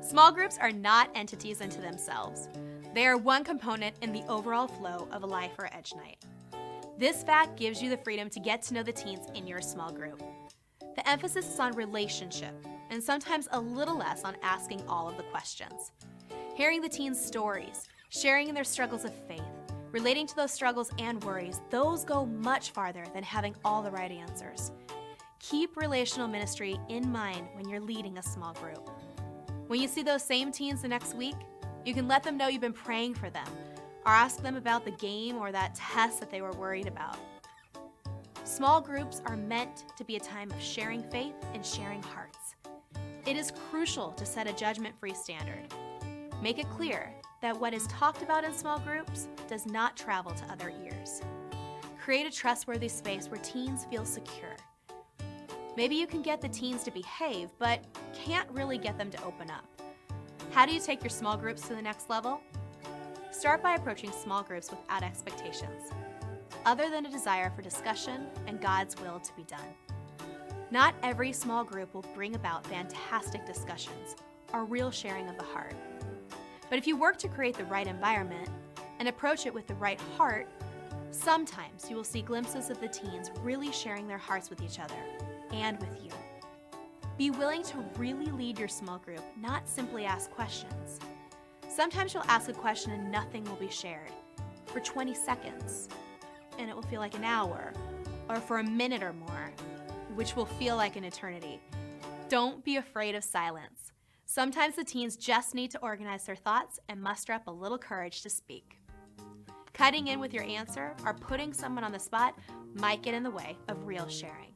Small groups are not entities unto themselves. They are one component in the overall flow of a life or edge night. This fact gives you the freedom to get to know the teens in your small group. The emphasis is on relationship, and sometimes a little less on asking all of the questions. Hearing the teens' stories, sharing in their struggles of faith, relating to those struggles and worries, those go much farther than having all the right answers. Keep relational ministry in mind when you're leading a small group. When you see those same teens the next week, you can let them know you've been praying for them, or ask them about the game or that test that they were worried about. Small groups are meant to be a time of sharing faith and sharing hearts. It is crucial to set a judgment-free standard. Make it clear that what is talked about in small groups does not travel to other ears. Create a trustworthy space where teens feel secure. Maybe you can get the teens to behave, but can't really get them to open up. How do you take your small groups to the next level? Start by approaching small groups without expectations, other than a desire for discussion and God's will to be done. Not every small group will bring about fantastic discussions or real sharing of the heart. But if you work to create the right environment and approach it with the right heart, sometimes you will see glimpses of the teens really sharing their hearts with each other and with you. Be willing to really lead your small group, not simply ask questions. Sometimes you'll ask a question and nothing will be shared for 20 seconds, and it will feel like an hour, or for a minute or more, which will feel like an eternity. Don't be afraid of silence. Sometimes the teens just need to organize their thoughts and muster up a little courage to speak. Cutting in with your answer or putting someone on the spot might get in the way of real sharing.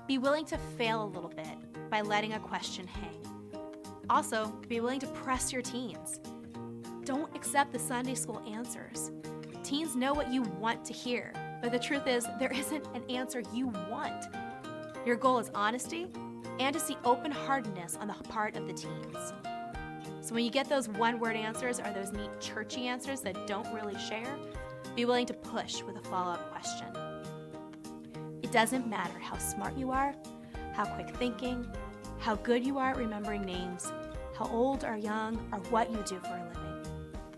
Be willing to fail a little bit by letting a question hang. Also, be willing to press your teens. Don't accept the Sunday school answers. Teens know what you want to hear, but the truth is there isn't an answer you want. Your goal is honesty and to see open-heartedness on the part of the teens. So when you get those one-word answers or those neat churchy answers that don't really share, be willing to push with a follow-up question. It doesn't matter how smart you are, how quick thinking, how good you are at remembering names, how old or young, or what you do for a living.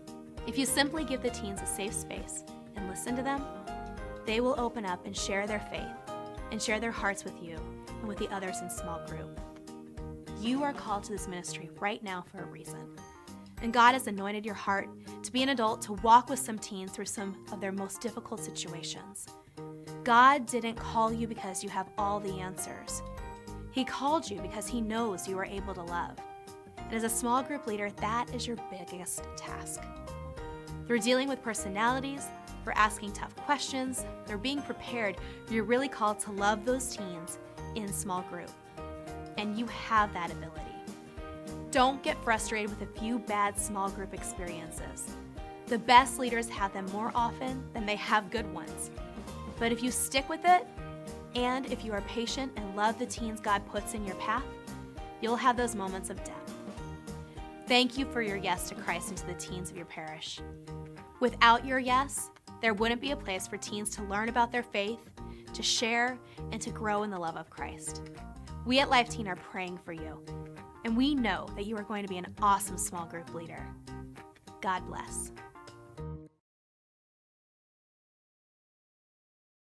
If you simply give the teens a safe space and listen to them, they will open up and share their faith and share their hearts with you and with the others in small group. You are called to this ministry right now for a reason. And God has anointed your heart to be an adult to walk with some teens through some of their most difficult situations. God didn't call you because you have all the answers. He called you because He knows you are able to love. And as a small group leader, that is your biggest task. Through dealing with personalities, for asking tough questions, through being prepared, you're really called to love those teens in small group. And you have that ability. Don't get frustrated with a few bad small group experiences. The best leaders have them more often than they have good ones. But if you stick with it, and if you are patient and love the teens God puts in your path, you'll have those moments of depth. Thank you for your yes to Christ and to the teens of your parish. Without your yes, there wouldn't be a place for teens to learn about their faith, to share, and to grow in the love of Christ. We at Life Teen are praying for you, and we know that you are going to be an awesome small group leader. God bless.